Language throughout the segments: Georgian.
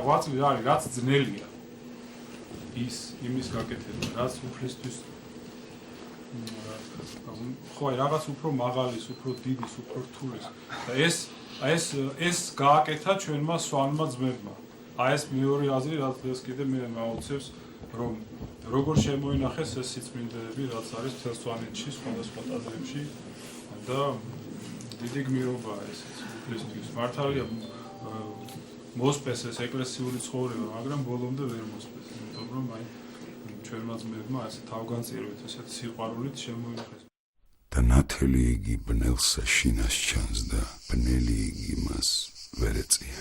ღვაწლი არის, რაც ძნელია ის იმის გაკეთება, რაც უფლისთვის ხო აი რაღაც უფრო მაღალის, უფრო დიდის, უფრო რთულის და ეს გააკეთა ჩვენმა სვანმა ძმებმა. აი ეს მეორე აზრი, რაც დღეს კიდე მე მაუცებს, რომ როგორ შემოინახეს ეს სიწმინდეები, რაც არის მთელ სვანეთში, სხვადასხვა ტაძრებში და დიდი გმირობაა ეს უფლისთვის. მართალია მოსპეს ეს ეკლესიური ცხოვრება, მაგრამ ბოლომდე ვერ მოსპეს, იმიტომ რომ აი ჩვენმა ძმებმა ასე თავგანწირვით, ესეთ სიყვარულით შემოინახეს. და ნათელი იგი ბნელსა შინას ჩანს და ბნელი იგი მას ვერ ეწია.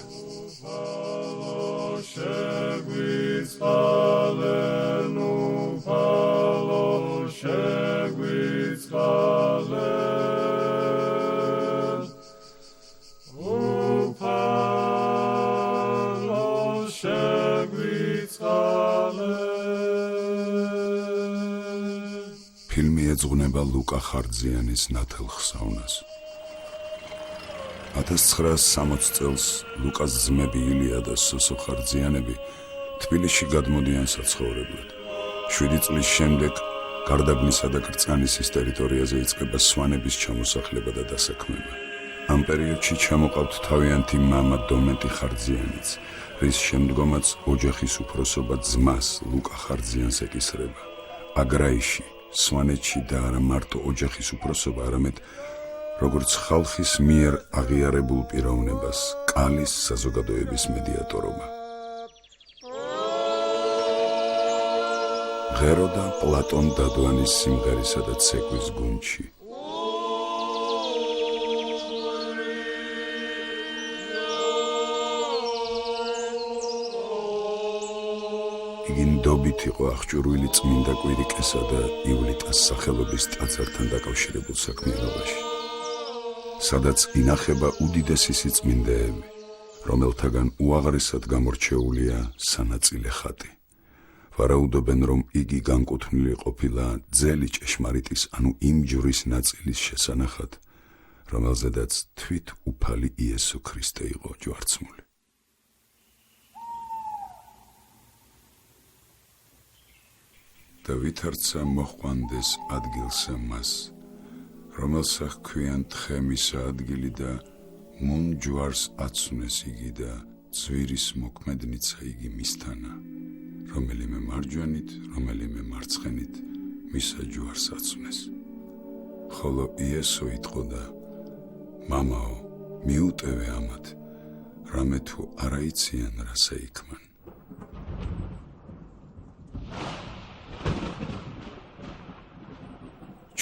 ფილმი ეძღვნება ლუკა ხარძიანის ნათელ ხსოვნას. 1960 წელს ლუკას ძმები ილია და სოსო ხარძიანები თბილისში გადმოდიან საცხოვრებლად. 7 წლის შემდეგ გარდაბნისა და კრწანისის ტერიტორიაზე იწყება სვანების ჩამოსახლება და დასაქმება. ამ პერიოდში ჩამოყავთ თავიანთი მამა დომენტი ხარძიანიც, რის შემდგომაც ოჯახის უფროსობა ძმას ლუკა ხარძიანს ეკისრება. აგრაიში, სვანეთში და არა მარტო ოჯახის უფროსობა, არამედ როგორც ხალხის მიერ აღიარებულ პიროვნებას, კალის საზოგადოების მედიატორობა. ღერო და პლატონ დადვანის სიმღერისა და ცეკვის გუნდში. იგი ნდობით იყო აღჭურვილი წმინდა კვირიკესა და ივლიტას სახელობის ტაძართან დაკავშირებულ საქმიანობაში, სადაც ინახება უდიდესი სიწმინდეები, რომელთაგან უაღრესად გამორჩეულია სანაწილე ხატი. ვარაუდობენ, რომ იგი განკუთვნილი ყოფილა ძელი ჭეშმარიტის, ანუ იმ ჯვრის ნაწილის შესანახად, რომელზედაც თვით უფალი იესო ქრისტე იყო ჯვარცმული. და ვითარცა მოჰყვანდეს ადგილსა მას, რომელსა ჰქვიან თხემისა ადგილი და მუნ ჯვარს აცვნეს იგი და ძვირის მოქმედნიცა იგი მისთანა, რომელიმე მარჯვენით, რომელიმე მარცხენით მისა ჯვარს აცვნეს. ხოლო იესო იტყო და მამაო, მიუტევე ამათ, რამე თუ არა იციან რასა იქმან.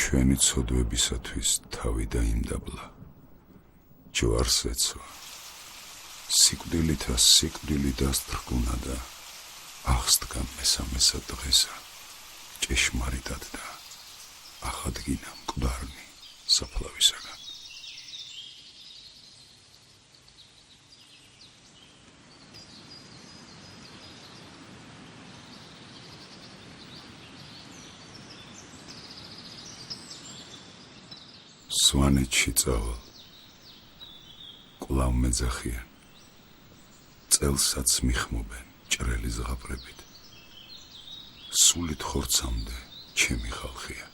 ჩვენი ცოდვებისათვის თავი დაიმდაბლა, ჯვარს ეცვა, სიკვდილითა სიკვდილი დასთრგუნა და აღსდგა მესამესა დღესა, ჭეშმარიტად და ახადგინა მკვდარნი საფლავისაგან. სვანეთში წავალ, კვლავ მეძახიან, წელსაც მიხმობენ ჭრელი ზღაპრებით. სულით ხორცამდე ჩემი ხალხია,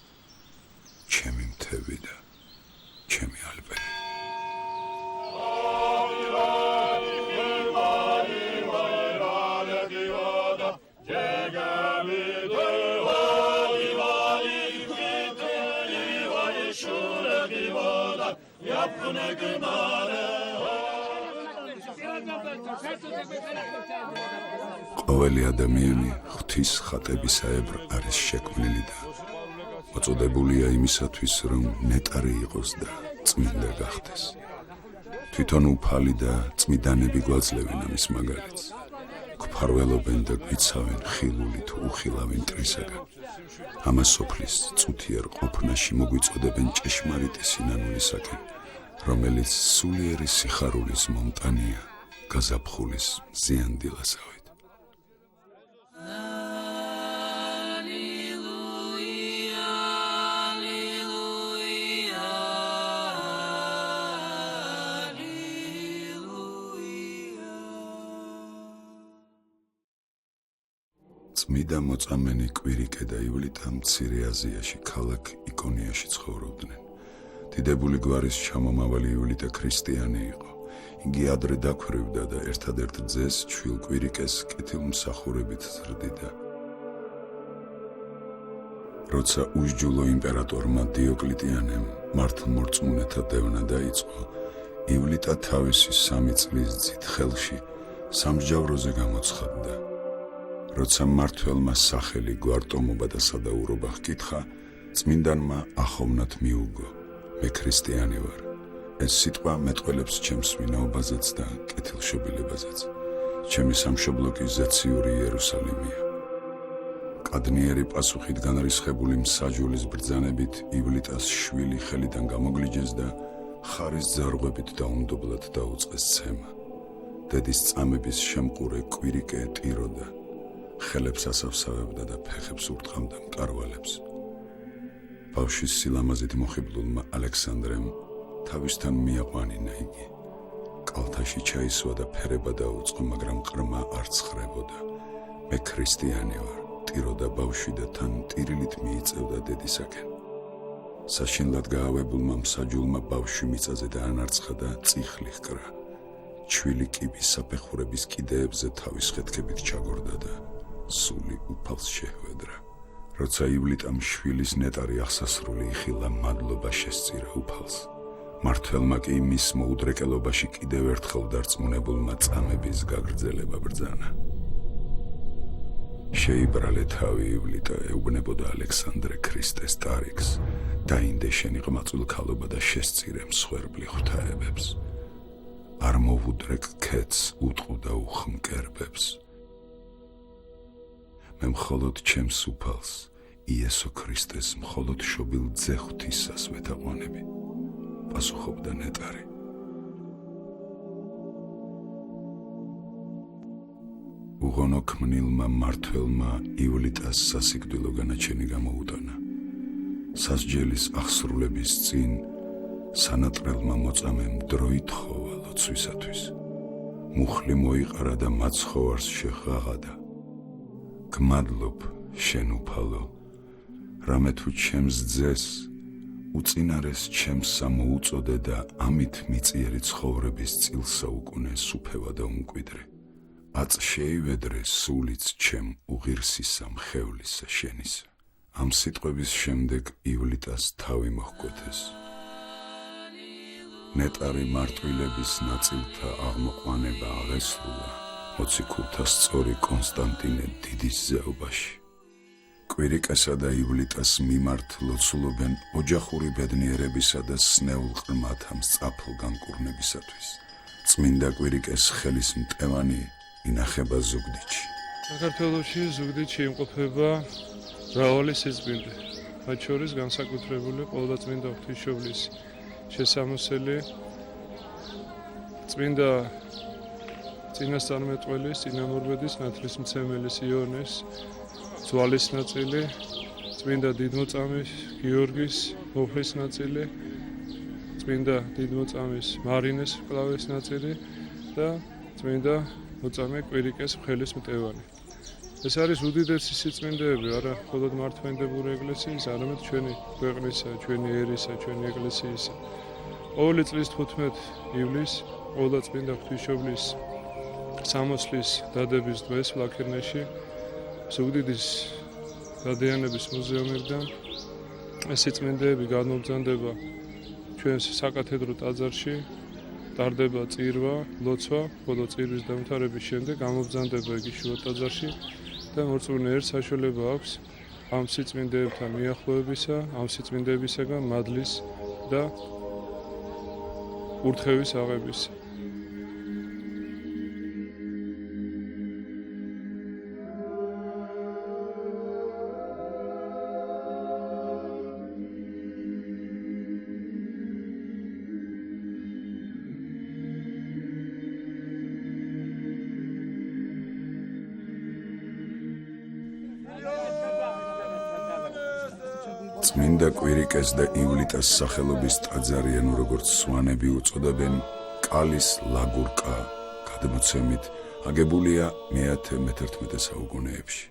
ჩემი მთები და ჩემი ალპები. ყოველი ადამიანი ღვთის ხატებისაებრ არის შექმნილი და მოწოდებულია იმისათვის, რომ ნეტარი იყოს და წმინდა გახდეს. თვითონ უფალი და წმიდანები გვაძლევენ ამის მაგალითს. გვფარველობენ და გვიცავენ ხილული თუ უხილავი მტრისაგან. ამას სოფლის წუთიერ ყოფნაში მოგვიწოდებენ ჭეშმარიტი სინანულისაკენ, რომელიც სულიერი სიხარულის მომტანია, გაზაფხულის მზიანდილასავით. წმიდა მოწამენი კვირიკე და ივლიტა მცირე აზიაში ქალაქ იკონიაში ცხოვრობდნენ. დიდებული გვარის ჩამომავალი ივლიტა ქრისტიანი იყო. იგი ადრე დაქვრივდა და ერთადერთ ძეს ჩვილ კვირიკეს კეთილმსახურებით ზრდიდა. როცა უსჯულო იმპერატორმა დიოკლიტიანემ მართლმორწმუნეთა დევნა დაიწყო, ივლიტა თავისი 3 წლის ძით ხელში სამსჯავროზე გამოცხადდა. როცა მმართველმა სახელი, გვარტომობა და სადაურობა ჰკითხა, წმინდანმა ახოვნად მიუგო, მე ქრისტიანი ვარ. ეს სიტყვა მეტყველებს ჩემს ვინაობაზეც და კეთილშობილებაზეც. ჩემი სამშობლო კი ზეციური იერუსალიმია. კადნიერი პასუხით განრისხებული მსაჯულის ბრძანებით ივლიტას შვილი ხელიდან გამოგლიჯეს და ხარის ძარღვებით დაუნდობლად დაუწყეს ცემა. დედის წამების შემყურე კვირიკე ტიროდა. ხელებს ასავსავებდა და ფეხებს ურტყამდა მკარვალებს. ბავშვის სილამაზით მოხიბლულმა ალექსანდრემ თავისთან მიაყვანინა იგი. კალთაში ჩაისვა და ფერება დაუწყო, მაგრამ ყრმა არ ცხრებოდა. მე ქრისტიანი ვარ, ტიროდა ბავშვი და თან ტირილით მიიწევდა დედისაკენ. საშინლად გაავებულმა მსაჯულმა ბავშვი მიწაზე დაანარცხა და წიხლი ჰკრა. ჩვილი კიბის საფეხურების კიდეებზე თავის ხეთქებით ჩაგორდა და სული უფალს შეჰვედრა. როცა ივლიტამ შვილის ნეტარი აღსასრული იხილა, მადლობა შესწირა უფალს. მმართველმა კი მის მოუდრეკელობაში კიდევ ერთხელ დარწმუნებულმა წამების გაგრძელება ბრძანა. შეიბრალე თავი ივლიტა, ეუბნებოდა ალექსანდრე ქრისტეს ტარიქს, დაინდე შენი ყმაწვილ ქალობა და შესწირე მსხვერპლი ღვთაებებს. არ მოვუდრეკ ქეთს, უტყუ და უხმკერბებს. მე მხოლოდ ჩემს უფალს, იესო ქრისტეს მხოლოდ შობილ ძე ღვთისას ვეთაყვანები, პასუხობდა ნეტარი. უღონო ქმნილმა მმართველმა ივლიტას სასიკვდილო განაჩენი გამოუტანა. სასჯელის აღსრულების წინ სანატრელმა მოწამემ დრო ითხოვა ლოცვისათვის. მუხლი მოიყარა და მაცხოვარს შეღაღადა. გმადლობ, შენ უფალო, რამე თუ ჩემს ძეს უწინარეს ჩემსა მოუწოდე და ამით მიწიერი ცხოვრების წილსა უკუნე სუფევა და უმკვიდრე. აწ შეივედრე სულიც ჩემ უღირსისა მხევლისა შენისა. ამ სიტყვების შემდეგ ივლიტას თავი მოჰკვეთეს. ნეტარი მარტვილების ნაწილთა აღმოყვანება აღესრულა მოციქულთა სწორი კონსტანტინე დიდის ზეობაში. კვირიკესა და ივლიტას მიმართ ლოცულობენ ოჯახური ბედნიერებისა და სნეულ ყრმათა მსწაფლ განკურნებისათვის. წმინდა კვირიკეს ხელის მტევანი ინახება ზუგდიდში. საქართველოში ზუგდიდში იმყოფება მრავალი სიწმინდე, მათ შორის განსაკუთრებული ყოვლადწმინდა ღვთისმშობლის შესამოსელი, წმინდა წინასწარმეტყველის, წინამორბედის, ნათლისმცემელის იონეს ძვალის ნაწილი, წმინდა დიდმოწამის გიორგის მოფრის ნაწილი, წმინდა დიდმოწამის მარინეს მკლავის ნაწილი და წმინდა მოწამე კვირიკეს ხელის მტევანი. ეს არის უდიდესი სიწმინდეები, არა მხოლოდ მართლმადიდებლური ეკლესიის, არამედ ჩვენი ქვეყნისა, ჩვენი ერისა, ჩვენი ეკლესიისა. ყოველი წლის 15 ივლისს ყოვლადწმინდა ღვთისმშობლის სამოსლის დადების დღეს ლაქერნეში ზუგდიდის დადიანების მუზეუმიდან ეს სიწმინდეები განმობრძანდება ჩვენს საკათედრო ტაძარში, ტარდება წირვა, ლოცვა, ხოლო წირვის დამთავრების შემდეგ გამობრძანდება იგი შუა ტაძარში და მორწმუნე ერთ საშუალება აქვს ამ სიწმინდეებთან მიახლოებისა, ამ სიწმინდეებისაგან მადლის და კურთხევის აღებისა. წმინდა კვირიკეს და ივლიტას სახელობის ტაძარი, ანუ როგორც სვანები უწოდებენ, კალის ლაგურკა გადმოცემით აგებულია მე-11 საუკუნეებში.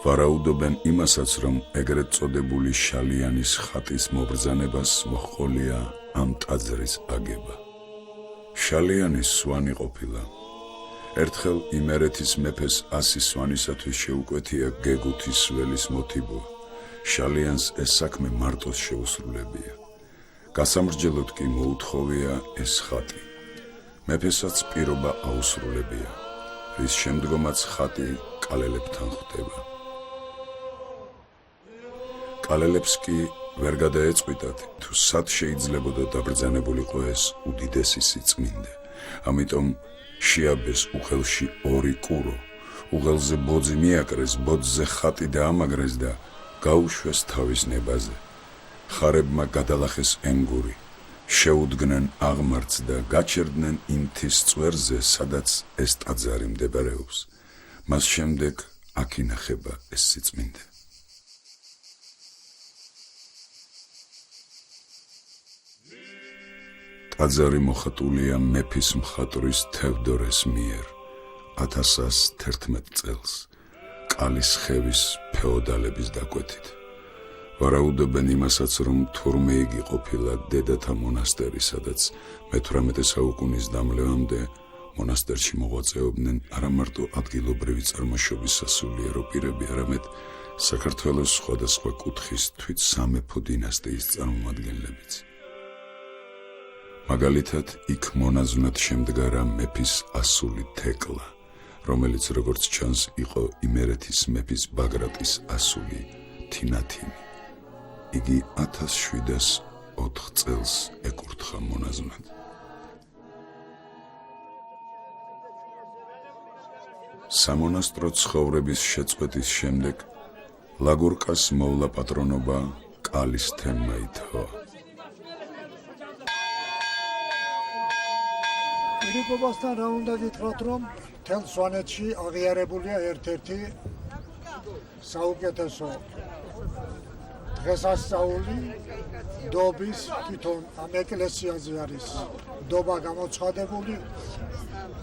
ვარაუდობენ იმასაც, რომ ეგრეთ წოდებული შალიანის ხატის მობრძანებას მოჰყოლია ამ ტაძრის აგება. შალიანის სვანი ყოფილა. ერთხელ იმერეთის მეფეს 100 სვანისათვის შეუკვეთია გეგუთის ველის მოტიბო. შალიანს ეს საქმე მარტოს შეუსრულებია. გასამრჯელოდ კი მოუთხოვია ეს ხატი. მეფესაც პირობა აუსრულებია, რის შემდგომაც ხატი კალელებთან ხვდება. კალელებს კი ვერ გადაეწყვიტათ, თუ სად შეიძლებოდა დაბრძანებულიყო ეს უდიდესი სიწმინდე. ამიტომ შეაბეს უხელში 2 კურო, უღელზე ბოძი მიაკრეს, ბოძზე ხატი დაამაგრეს და გაუშვეს თავის ნებაზე. ხარებმა გადალახეს ენგური, შეუდგნენ აღმართს და გაჩერდნენ ინთის წვერზე, სადაც ეს ტაძარი მდებარეობს. მას შემდეგ აქ ინახება ეს სიწმინდე. ტაძარი მოხატულია მეფის მხატვრის თევდორეს მიერ 1111 წელს, კალის ხევის ფეოდალების დაკვეთით. ვარაუდობენ იმასაც, რომ თურმე იგი ყოფილა დედათა მონასტერი, სადაც მე-18 საუკუნის დამლევამდე მონასტერში მოღვაწეობდნენ არა მარტო ადგილობრივი წარმოშობის სასულიერო პირები, არამედ საქართველოს სხვადასხვა კუთხის თვით სამეფო დინასტიის წარმომადგენლებიც. მაგალითად, იქ მონაზვნად შემდგარა მეფის ასული თეკლა, რომელიც როგორც ჩანს იყო იმერეთის მეფის ბაგრატის ასული თინათინი. იგი 1704 წელს ეკურთხა მონაზვნად. სამონასტრო ცხოვრების შეწყვეტის შემდეგ ლაგურკას მოვლა პატრონობა კალის თემმა ითავა. კვირიკობასთან რა უნდა გითხრათ, რომ მთელ სვანეთში აღიარებულია ერთ-ერთი საუკეთესო დღესასწაული დობის, თვითონ ამ ეკლესიაზე არის დობა გამოცხადებული.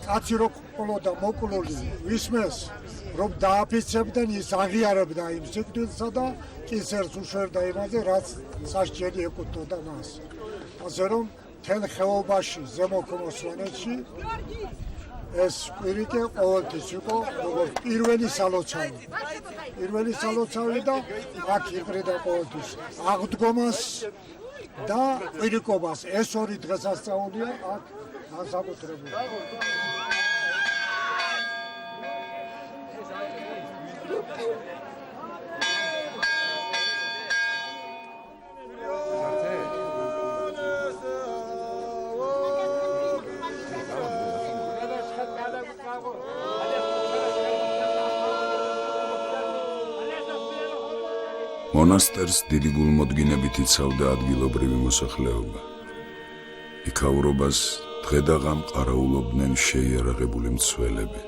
კაცი რო ყოლოდა მოკლული, ვისმეს რომ დააფიცებდნენ, ის აღიარებდა იმ სიკვდილსა და კისერს უშვერდა იმაზე, რაც სასჯელი ეკუთვნოდა მას. ასე რომ მთელ ხეობაში, ზემოქმო სვანეთში ეს კვირიკე ყოველთვის იყო როგორც პირველი სალოცავი და აქ იყრიდა ყოველთვის აღდგომას და კვირიკობას. ეს 2 დღესასწაულია აქ განსაკუთრებული. მონასტერს დიდი გულმოდგინებით იცავდა ადგილობრივი მოსახლეობა. იქაურობას დღედაღამ ყარაულობდნენ შეიარაღებული მცველები.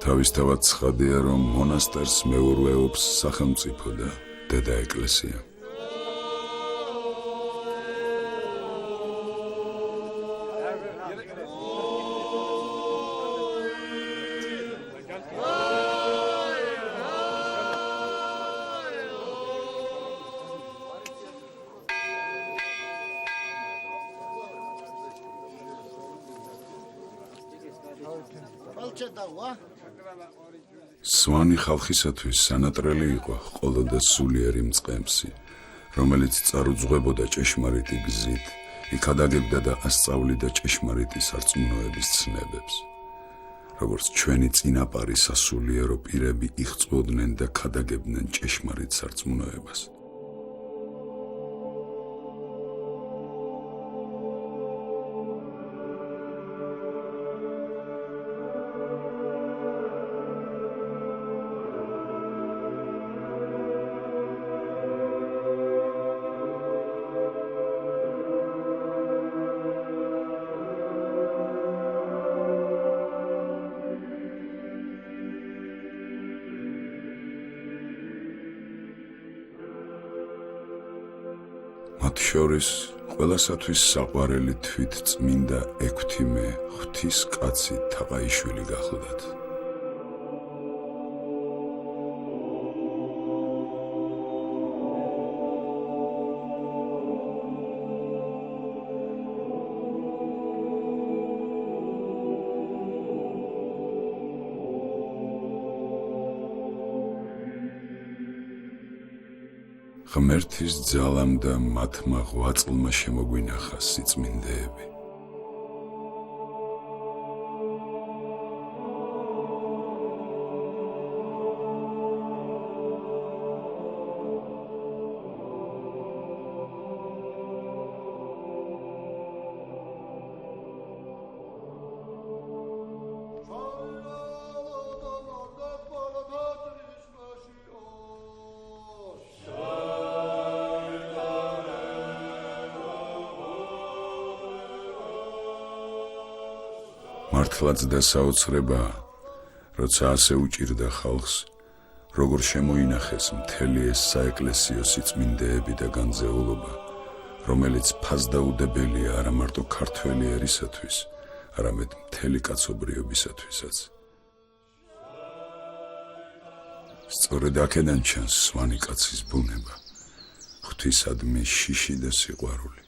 თავისთავად ცხადია, რომ მონასტერს მეურვეობს სახელმწიფო და დედა ეკლესია. სვანი ხალხისათვის სანატრელი იყო ყოლა და სულიერი მწყემსი, რომელიც წარუძღვებოდა ჭეშმარიტი გზით, იქადაგებდა და ასწავლიდა ჭეშმარიტი სარწმუნოების ცნებებს. როგორც ჩვენი წინაპარი სასულიერო პირები იღწვოდნენ და ქადაგებდნენ ჭეშმარიტ სარწმუნოებას. შორის ყველასათვის საყვარელი თვით წმინდა ექვთიმე ღვთის კაცი თაყაიშვილი გახლდათ. ღმერთის ძალამ და მათმა ღვაწლმა შემოგვინახა სიწმინდეები. მართლაც და საოცრებაა, როცა ასე უჭირდა ხალხს, როგორ შემოინახეს მთელი ეს საეკლესიო სიწმინდეები და განზეულობა, რომელიც ფასდაუდებელია არა მარტო ქართველი ერისათვის, არამედ მთელი კაცობრიობისათვისაც. სწორედ აქედან ჩანს სვანი კაცის ბუნება, ღვთისადმი შიში და სიყვარული.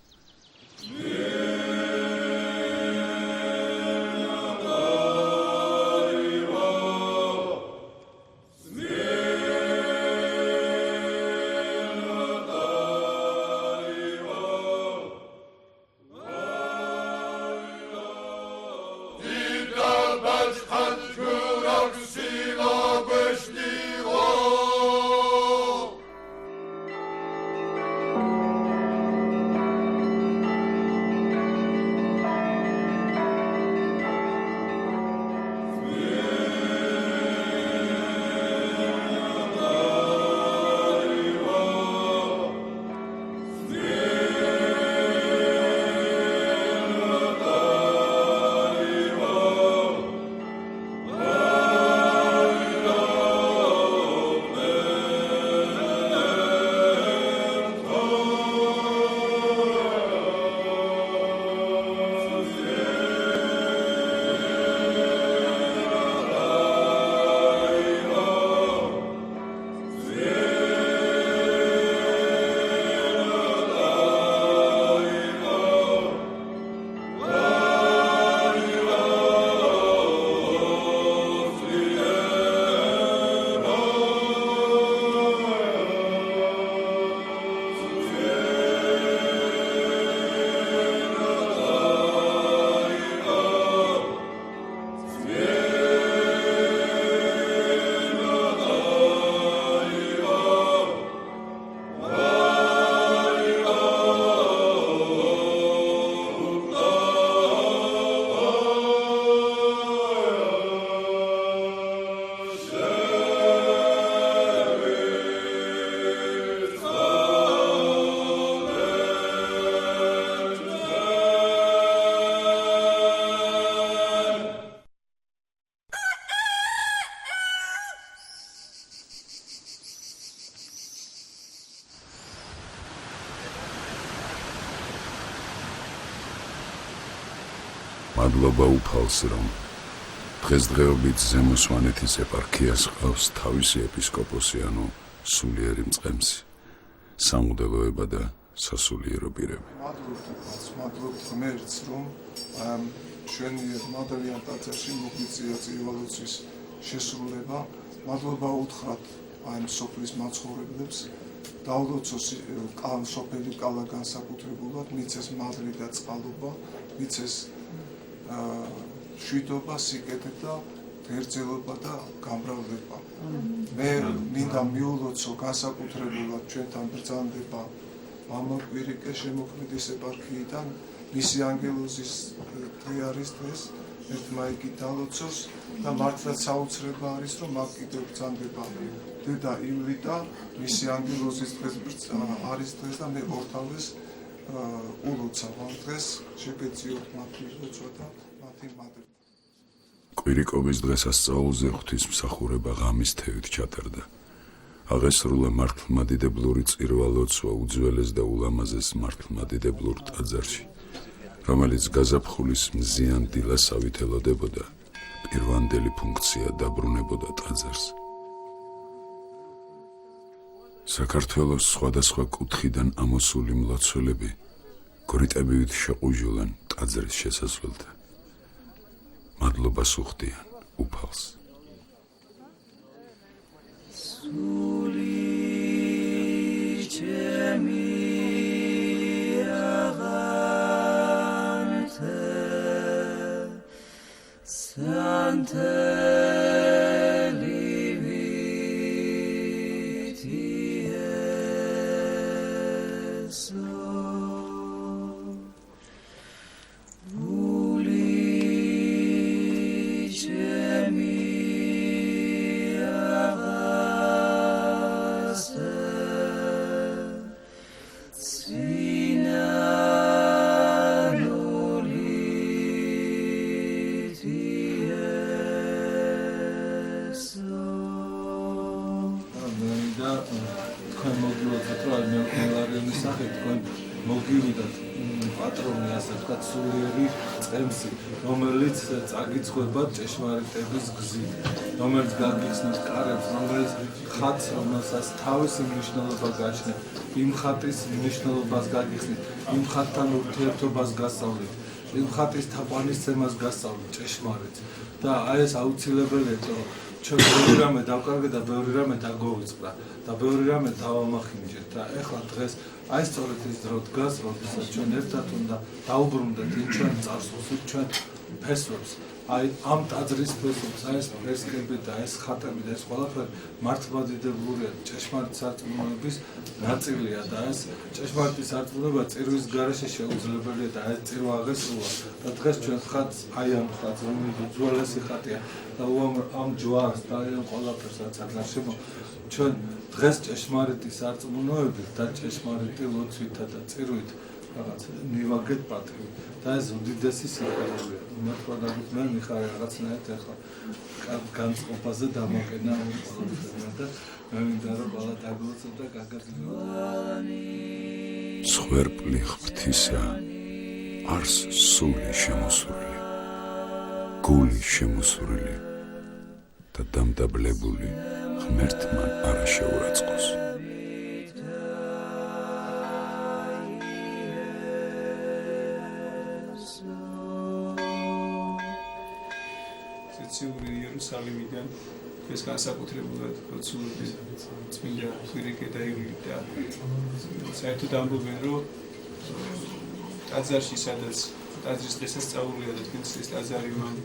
მადლობა უფალს, რომ დღესდღეობით ზემო სვანეთის ეპარქიას ყავს თავისი ეპისკოპოსი, ანუ სულიერი მწყემსი, სამუდელოება და სასულიერო პირები. მადლობთ ღმერთს, რომ ჩვენი მადლიან ტაძარში მოგვიწია წირვალოცის შესრულება. მადლობა უთხრათ ამ სოფლის მაცხოვრებლებს, დაულოცოს სოფელი კალა განსაკუთრებულად, მიცეს მადლი და წყალობა, მიცეს შვიდობა, სიკეთე და ღერძელობა და გამრავლება. მე მინდა მიულოცო განსაკუთრებულად ჩვენთან ბრძანდება მამა კვირიკე შემოქმედის ეპარქიიდან, მისი ანგელოზის დღე არის დღეს, ერთმა იგი დალოცოს და მართლაც საოცრება არის, რომ აქ კიდევ ბრძანდება დედა ივლიტა, მისი ანგელოზის დღეს არის დღეს და მე ორთავეს ულოცავ ამ დღეს, შეგეციოთ მათი ლოცვა და მათი მადლი. კვირიკობის დღესასწაულზე ღვთისმსახურება ღამის თევით ჩატარდა. აღესრულა მართლმადიდებლური წირვა-ლოცვა უძველეს და ულამაზეს მართლმადიდებლურ ტაძარში, რომელიც გაზაფხულის მზიან დილასავით ელოდებოდა, პირვანდელი ფუნქცია დაბრუნებოდა ტაძარს. საქართველოს სხვადასხვა კუთხიდან ამოსული მლოცველები გორიტებივით შეყუჟულან ტაძრის შესასვლელთან. მადლობას უხდიან უფალს. რომელიც წაგიწყდება ჭეშმარიტების გზით, რომელიც გაგიხსნით კარებს, რომელიც ხატს, რომელსაც თავისი მნიშვნელობა გააჩნია, იმ ხატის მნიშვნელობას გაგიხსნით, იმ ხატთან ურთიერთობას გასწავლით, იმ ხატის თაყვანისცემას გასწავლით ჭეშმარიტ. და აი ეს აუცილებელია, რომ ჩვენ ბევრი რამე დავკარგეთ და ბევრი რამე დაგვოვიწყდა და ბევრი რამე დავამახინჯეთ და ეხლა დღეს აი სწორედ ის დრო დგას, როდესაც ჩვენ ერთად უნდა დაუბრუნდეთ იმ ჩვენ წარსულს, ჩვენ ფესვებს, აი ამ ტაძრის ფესვებს, აი ეს ფრესკები და ეს ხატები და ეს ყველაფერი მართლმადიდებლურია, ჭეშმარიტ სარწმუნოების ნაწილია და ეს ჭეშმარიტი სარწმუნოება წირვის გარეშე შეუძლებელია და ეს წირვა აღესრულა და დღეს ჩვენ ხატს, აი ამ ხატს, რომელიც უძველესი ხატია და ამ ჯვარს და ამ ყველაფერს რაც აქ შემო ჩვენ დღეს ჭეშმარიტი სარწმუნოებით და ჭეშმარიტი ლოცვითა და წირვით რაღაც მივაგეთ პატივი და ეს უდიდესი სიხარულია. მართლადაგით მე მიხარ რაღაცნაირად ახლა განწყობაზე დამოკედა და მე მინდა რომ ყველა დაგლოცოთ და გაგაგზავნოთ. სხვერპლი ღვთისა არს სული შემოსული, გული შემოსული და დამდაბლებული ღმერთმან არა შეურაცხყოს. იერუსალიმიდან ეს განსაკუთრებულად ლოცულობის წმინდა კვირიკე დაივლი და საერთოდ ამბობენ, რომ ტაძარში, სადაც ტაძრის დღესასწაულია და თქვენს ეს ტაძარი მან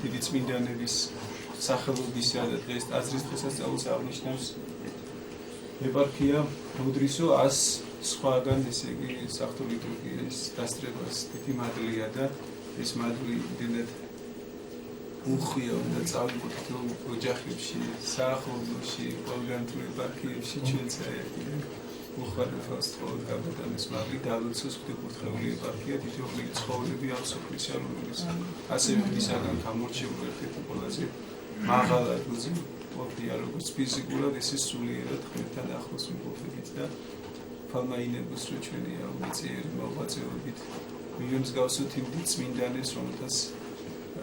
დიდი წმინდანების სახელობისა და დღეს ტაძრის დღესასწაულს აღნიშნავს ეპარქია მუდრისო 100 სხვაგან, ესე იგი საღვთო ლიტურგიის დასწრებას დიდი მადლია და ეს მადლი დიდად უხვია უნდა წავიკეთოთ ოჯახებში, საახლობლოში, ყველგან ეპარქიებში ჩვენც აიყვნენ. უხარებელს თხოვთ გაბატონოს მადლი დალოცოს ღვთისმურთლეული ეპარქია თითოეული ცხოვრები ამ სოფლის ალუნის ასევე მისაგან გამორჩეული ერთ-ერთი ყველაზე მაღალად უზრუნველყოფია როგორც ფიზიკურად, ისე სულიერად ღმერთთან ახლოს იმყოფებით და ფალმაინებს რო ჩვენი ამ ძიერი მოღვაწეობით მიემსგავსოთ იმ წმინდანებს, რომელთაც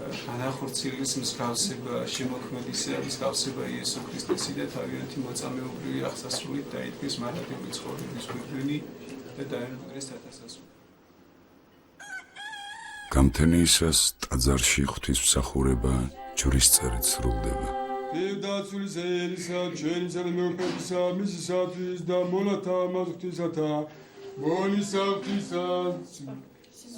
განახორციელეს მსგავსება შემოქმედისა, მსგავსება იესო ქრისტესი და თავიანთი მოწამეობრივი აღსასრულით დაიდგეს მართლმადიდებლური ცხოვრების გვირგვინი და დაემკვიდრეს თათასასული. გამთენიისას ტაძარში ღვთისმსახურება ჯვრისწერით სრულდება. დაცულის ელისა, ჩვენისა და მეუღლისა, მისისათვის და მონათა მას ღვთისათა, მონისა ღვთისა,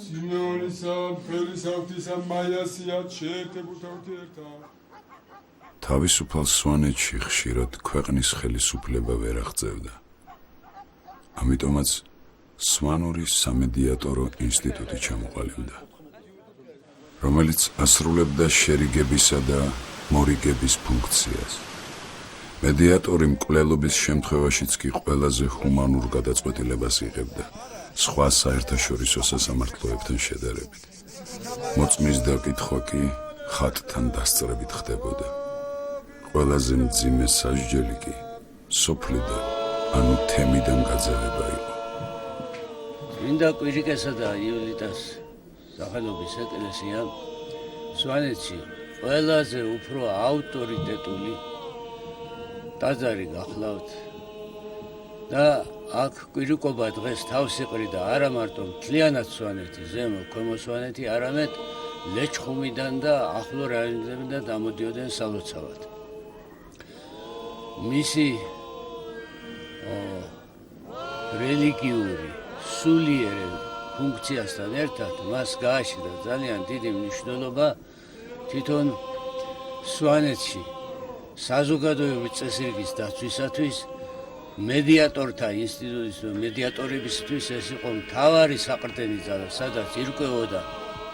სიმეონისა, ფერისა ღვთისა, მაიასია, შეერთებულთა ურთიერთა. თავისუფალ სვანეთში ხშირად ქვეყნის ხელისუფლება ვერ აღწევდა. ამიტომაც სვანური სამედიატორო ინსტიტუტი ჩამოყალიბდა, რომელიც ასრულებდა შერიგებისა და მორიგების ფუნქციას. მედიატორი მკვლელობის შემთხვევაშიც კი ყველაზე ჰუმანურ გადაწყვეტილებას იღებდა სხვა საერთაშორისო სასამართლოებთან შედარებით. მოწმის დაკითხვა კი ხატთან დასწრებით ხდებოდა. ყველაზე მძიმე სასჯელი კი სოფლიდან, ანუ თემიდან გაძევება იყო. წმინდა კვირიკესა და იოლიტას სახელობის ეკლესია სვანეთში ყველაზე უფრო ავტორიტეტული ტაძარი გახლავთ და აქ კვირიკობა დღეს თავს იყრიდა არა მარტო მთლიანად სვანეთი, ზემო ქვემო სვანეთი, არამედ ლეჩხუმიდან და ახლო რაიონებიდან დამოდიოდნენ სალოცავად. მისი რელიგიური სულიერი ფუნქციასთან ერთად მას გააჩნდა ძალიან დიდი მნიშვნელობა თვითონ სვანეთში საზოგადოებრივი წესრიგის დაცვისათვის მედიატორთა ინსტიტუტის მედიატორებისთვის ეს იყო მთავარი საყრდენი ძალა, სადაც ირკვევოდა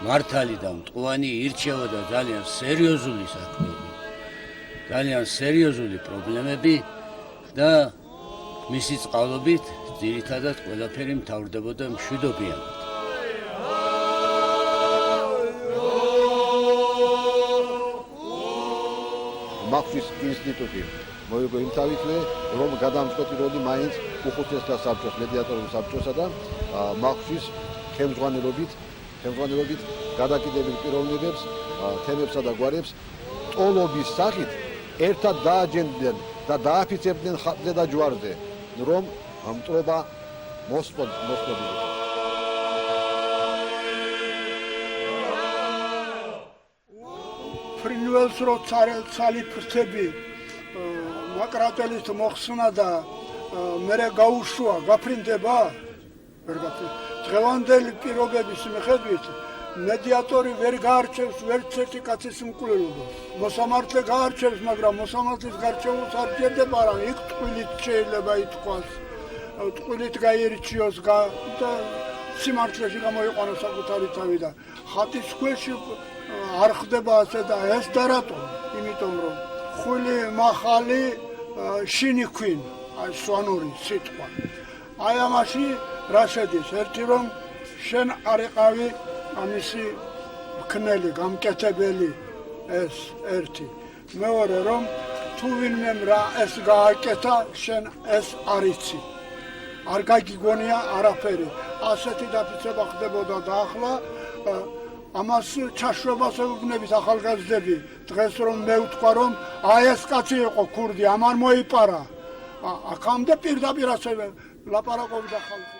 მართალი და მტყუანი, ირჩევოდა ძალიან სერიოზული საქმეები, ძალიან სერიოზული პრობლემები და მისი წყალობით ძირითადად ყველაფერი მთავრდებოდა მშვიდობიანად. მახვის ინსტიტუტი მოიგო იმ თავითვე, რომ გადამწყვეტი როლი მაინც უხუცესთა საბჭოს, მედიატორულ საბჭოსა და მახვის ხელმძღვანელობით გადაკიდებულ პიროვნებებს, თემებსა და გვარებს ტოლობის სახით ერთად დააჯენდნენ და დააფიცებდნენ ხატზე და ჯვარზე, რომ მტრობა მოსპოდიდეს. ფრინველს რო ცალი ფრთები მაკრატელის მოხსნა და მერე გაუშვა, გაფრინდება? ვერ გაფრინდება. დღევანდელი პირობების მიხედვით მედიატორი ვერ გაარჩევს ვერც ერთი კაცის მკვლელობას. მოსამართლე გაარჩევს, მაგრამ მოსამართლის გარჩევას არ ჯერდება, რა იქ ტყუილით შეიძლება ითქვას. ტყუილით გაირჩიოს და სიმართლეში გამოიყვანოს საკუთარი თავი და ხატის ქვეშ არ ხდება ასე და ეს და რატო? იმიტომ რომ ხული მახალი შინიქვინ, აი სვანური სიტყვა. აი ამაში რა შედის? ერთი რომ შენ არ იყავი ამისი მქნელი, გამკეთებელი, ეს ერთი. მეორე რომ თუ ვინმემ რა ეს გააკეთა, შენ ეს არ იცი. არ გაგიგონია არაფერი. ასეთი დაფიცება ხდებოდა და ახლა ამას ჩაშვებას ეუბნებით ახალგაზრდები. დღეს რომ მე ვთქვა რომ აი ეს კაცი იყო ქურდი, ამან მოიპარა. აქამდე პირდაპირ ასე ლაპარაკობდა ხალხი.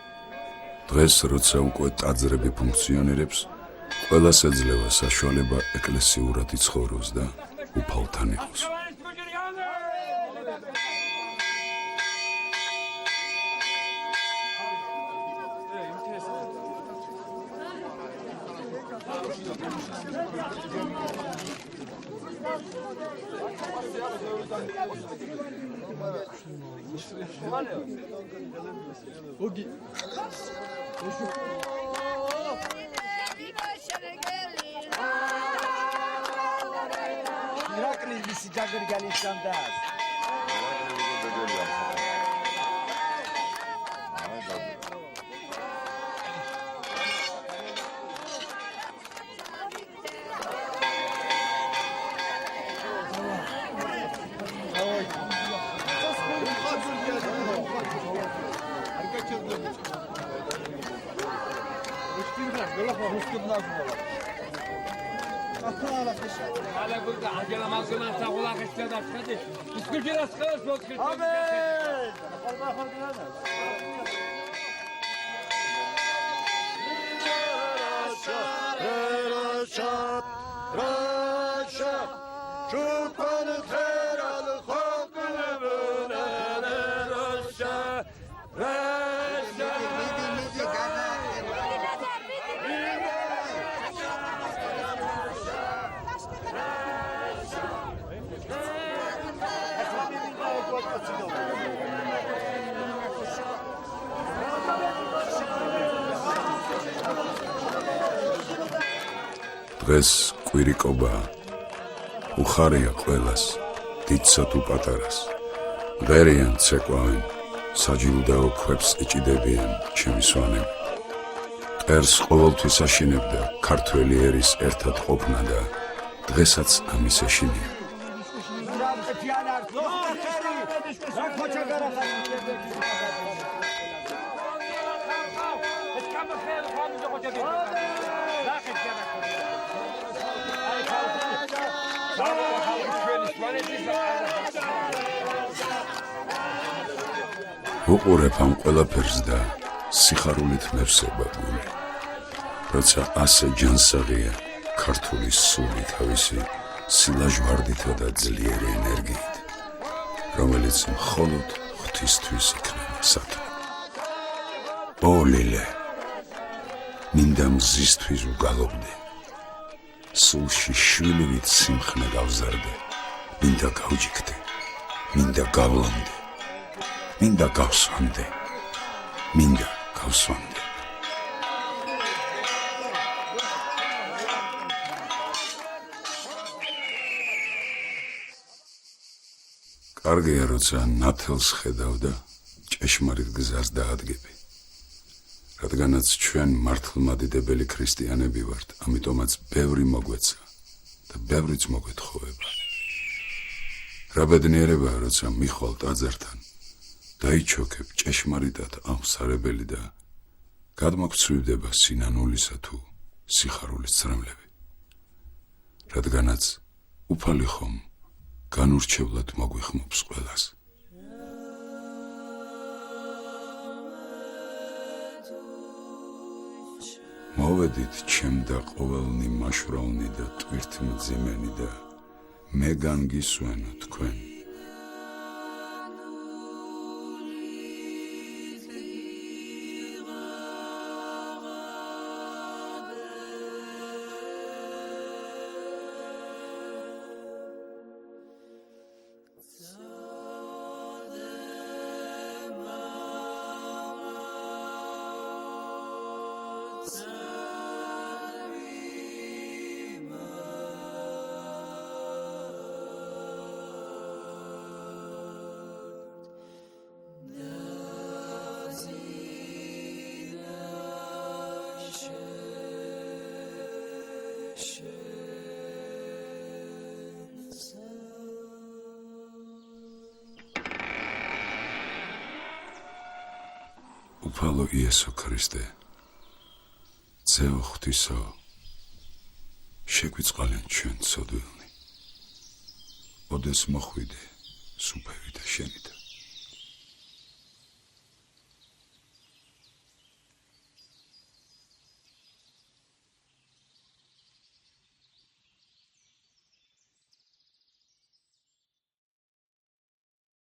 დღეს როცა უკვე ტაძრები ფუნქციონირებს, ყველას ეძლევა საშუალება ეკლესიურად იცხოვროს და უფალთან იყოს. დღეს კვირიკობა უხარია ყველას, დიდსა თუ პატარას. ღერიან ცეკვავენ, საჯილდაო ქვებს ეჭიდებიან ჩემი სვანები. მტერს ყოველთვის აშინებდა ქართველი ერის ერთად ყოფნა და დღესაც ამის ეშინია. უყურებ ამ ყველაფერს და სიხარულით მევსება გული, როცა ასე ჯანსაღია ქართული სული თავისი სილაჟვარდითა და ძლიერი ენერგიით, რომელიც მხოლოდ ღვთისთვის იქნება სათნო. ო ლილე, მინდა მზისთვის უგალობდე, სულში შვილივით სიმხნე გავზარდე, მინდა გავჯიქდე, მინდა გავლამდე, მინდა გავსვამდე, მინდა გავსვამდე. კარგია, როცა ნათელს ხედავ და ჭეშმარიტ გზას დაადგები. რადგანაც ჩვენ მართლმადიდებელი ქრისტიანები ვართ, ამიტომაც ბევრი მოგვეცა და ბევრიც მოგეთხოვება. რა ბედნიერებაა, როცა მიხვალ ტაძართან, დაიჩოქებ ჭეშმარიტად აღმსარებელი და გადმოგცვივდება სინანულისა თუ სიხარულის წრემლები. რადგანაც უფალი ხომ განურჩევლად მოგვიხმობს ყველას. მოვედით ჩემდა ყოველნი მაშვრალნი და ტვირთმძიმენი და მე განგისვენო თქვენ. უფალო იესო ქრისტე, ძეო ღვთისო, შეგვიწყალენ ჩვენ ცოდვილნი. ოდეს მოხვიდე სუფევი და შენით.